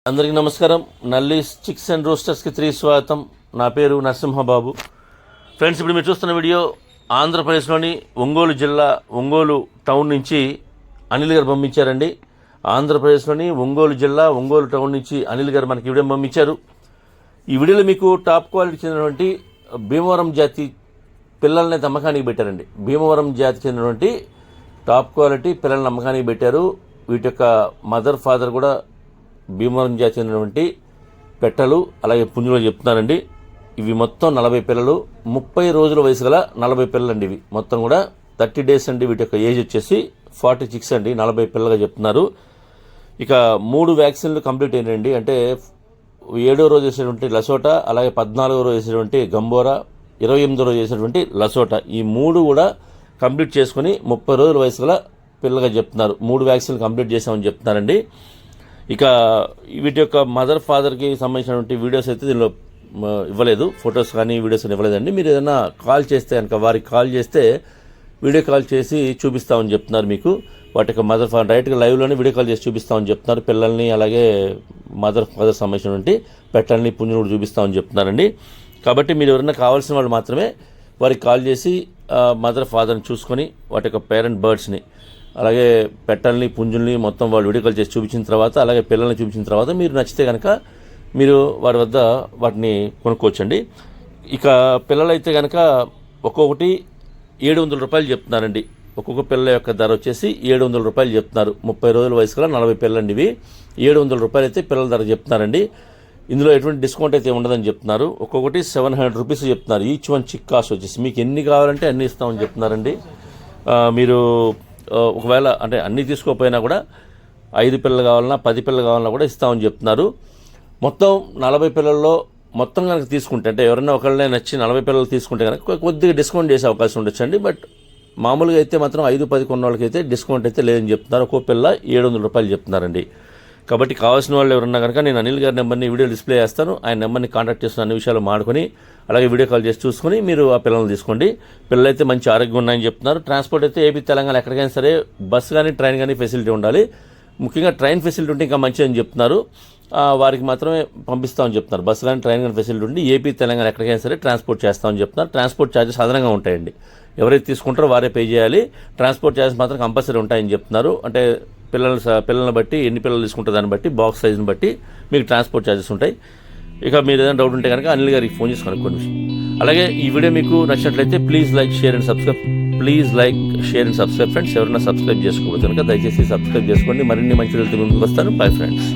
అందరికీ నమస్కారం. నల్లీస్ chicks and రోస్టర్స్కి 3 స్వాగతం. నా పేరు నరసింహబాబు. ఫ్రెండ్స్, ఇప్పుడు మీరు చూస్తున్న వీడియో ఆంధ్రప్రదేశ్లోని ఒంగోలు జిల్లా ఒంగోలు టౌన్ నుంచి అనిల్ గారు పంపించారండి. ఆంధ్రప్రదేశ్లోని ఒంగోలు జిల్లా ఒంగోలు టౌన్ నుంచి అనిల్ గారు మనకి వీడియో పంపించారు. ఈ వీడియోలో మీకు టాప్ క్వాలిటీ చెందినటువంటి భీమవరం జాతి పిల్లల్ని అమ్మకానికి పెట్టారండి. భీమవరం జాతి చెందినటువంటి టాప్ క్వాలిటీ పిల్లల్ని అమ్మకానికి పెట్టారు. వీటి యొక్క మదర్ ఫాదర్ కూడా భీమవరం జాతి చెందినటువంటి పెట్టలు అలాగే పుంజులు చెప్తున్నారండి. ఇవి మొత్తం 40 పిల్లలు, 30 రోజుల వయసు గల 40 పిల్లలు అండి. ఇవి మొత్తం కూడా 30 డేస్ అండి. వీటి యొక్క ఏజ్ వచ్చేసి 46 అండి. 40 పిల్లలుగా చెప్తున్నారు. ఇక 3 వ్యాక్సిన్లు కంప్లీట్ అయినాయండి. అంటే 7వ రోజు వేసేటువంటి లసోటా, అలాగే 14వ రోజు వేసేటువంటి గంబోరా, 28వ రోజు వేసేటువంటి లసోటా, ఈ 3 కూడా కంప్లీట్ చేసుకుని 30 రోజుల వయసు గల పిల్లలుగా చెప్తున్నారు. 3 వ్యాక్సిన్లు కంప్లీట్ చేసామని చెప్తున్నారండి. ఇక వీటి యొక్క మదర్ ఫాదర్కి సంబంధించినటువంటి వీడియోస్ అయితే దీనిలో ఇవ్వలేదు, ఫొటోస్ కానీ వీడియోస్ కానీ ఇవ్వలేదండి. మీరు ఏదైనా కాల్ చేస్తే కనుక వారికి కాల్ చేస్తే వీడియో కాల్ చేసి చూపిస్తామని చెప్తున్నారు. మీకు వాటి యొక్క మదర్ ఫాదర్ డైరెక్ట్గా లైవ్లోనే వీడియో కాల్ చేసి చూపిస్తామని చెప్తున్నారు. పిల్లల్ని అలాగే మదర్ ఫాదర్ సంబంధించినటువంటి పెట్టల్ని పుంజును కూడా చూపిస్తామని చెప్తున్నారండి. కాబట్టి మీరు ఎవరైనా కావాల్సిన వాళ్ళు మాత్రమే వారికి కాల్ చేసి మదర్ ఫాదర్ని చూసుకొని వాటి యొక్క పేరెంట్ బర్డ్స్ని అలాగే పెట్టల్ని పుంజుల్ని మొత్తం వాళ్ళు వీడియో కాల్ చేసి చూపించిన తర్వాత అలాగే పిల్లల్ని చూపించిన తర్వాత మీరు నచ్చితే కనుక మీరు వారి వద్ద వాటిని కొనుక్కోవచ్చండి. ఇక పిల్లలైతే కనుక ఒక్కొక్కటి 700 రూపాయలు చెప్తున్నారండి. ఒక్కొక్క పిల్లల యొక్క ధర వచ్చేసి 700 రూపాయలు చెప్తున్నారు. 30 రోజుల వయసు గల 40 పిల్లలండి. ఇవి 700 రూపాయలు అయితే పిల్లల ధర చెప్తున్నారండి. ఇందులో ఎటువంటి డిస్కౌంట్ అయితే ఉండదని చెప్తున్నారు. ఒక్కొక్కటి 700 రూపీస్ చెప్తున్నారు. ఈచ్ వన్ చిక్ కాస్ట్ వచ్చేసి మీకు ఎన్ని కావాలంటే అన్ని ఇస్తామని చెప్తున్నారండి. మీరు ఒకవేళ అంటే అన్నీ తీసుకోకపోయినా కూడా 5 పిల్లలు కావాలన్నా 10 పిల్లలు కావాలన్నా కూడా ఇస్తామని చెప్తున్నారు. మొత్తం 40 పిల్లల్లో మొత్తం కనుక తీసుకుంటే అంటే ఎవరైనా ఒకళ్ళనే నచ్చి 40 పిల్లలు తీసుకుంటే కనుక కొద్దిగా డిస్కౌంట్ చేసే అవకాశం ఉండొచ్చండి. బట్ మామూలుగా అయితే మాత్రం 5-10 కొన్న వాళ్ళకి అయితే డిస్కౌంట్ అయితే లేదని చెప్తున్నారు. ఒక్కో పిల్ల 700 రూపాయలు చెప్తున్నారండి. కాబట్టి కావాల్సిన వాళ్ళు ఎవరున్నా కనుక నేను అనిల్ గారి నెంబర్ని వీడియో డిస్ప్లే చేస్తాను. ఆయన నెంబర్ని కాంటాక్ట్ చేస్తున్న అన్ని విషయాలు మాడుకొని అలాగే వీడియో కాల్ చేసి చూసుకొని మీరు ఆ పిల్లల్ని తీసుకోండి. పిల్లలైతే మంచి ఆరోగ్యం ఉన్నాయని చెప్తున్నారు. ట్రాన్స్పోర్ట్ అయితే ఏపీ తెలంగాణ ఎక్కడికైనా సరే బస్సు కానీ ట్రైన్ కానీ ఫెసిలిటీ ఉండాలి. ముఖ్యంగా ట్రైన్ ఫెసిలిటీ ఉంటే ఇంకా మంచిదని చెప్తున్నారు. వారికి మాత్రమే పంపిస్తామని చెప్తున్నారు. బస్సు కానీ ట్రైన్ కానీ ఫెసిలిటీ ఉండి ఏపీ తెలంగాణ ఎక్కడికైనా సరే ట్రాన్స్పోర్ట్ చేస్తామని చెప్తున్నారు. ట్రాన్స్పోర్ట్ ఛార్జెస్ అదనంగా ఉంటాయండి. ఎవరైతే తీసుకుంటారో వారే పే చేయాలి. ట్రాన్స్పోర్ట్ ఛార్జెస్ మాత్రం కంపల్సరీ ఉంటాయని చెప్తున్నారు. అంటే పిల్లల్ని బట్టి ఎన్ని పిల్లలు తీసుకుంటే దాన్ని బట్టి బాక్స్ సైజుని బట్టి మీకు ట్రాన్స్పోర్ట్ ఛార్జెస్ ఉంటాయి. ఇక మీరు ఏదైనా డౌట్ ఉంటే కనుక అనిల్ గారికి ఫోన్ చేసి కనుక్కోండి. అలాగే ఈ వీడియో మీకు నచ్చినట్లయితే please like share and subscribe friends. ఎవరైనా సబ్స్క్రైబ్ చేసుకోవచ్చు కనుక దయచేసి సబ్స్క్రైబ్ చేసుకోండి. మరిన్ని మంచి వీడియోలతో ముందుకు వస్తాను. Bye friends.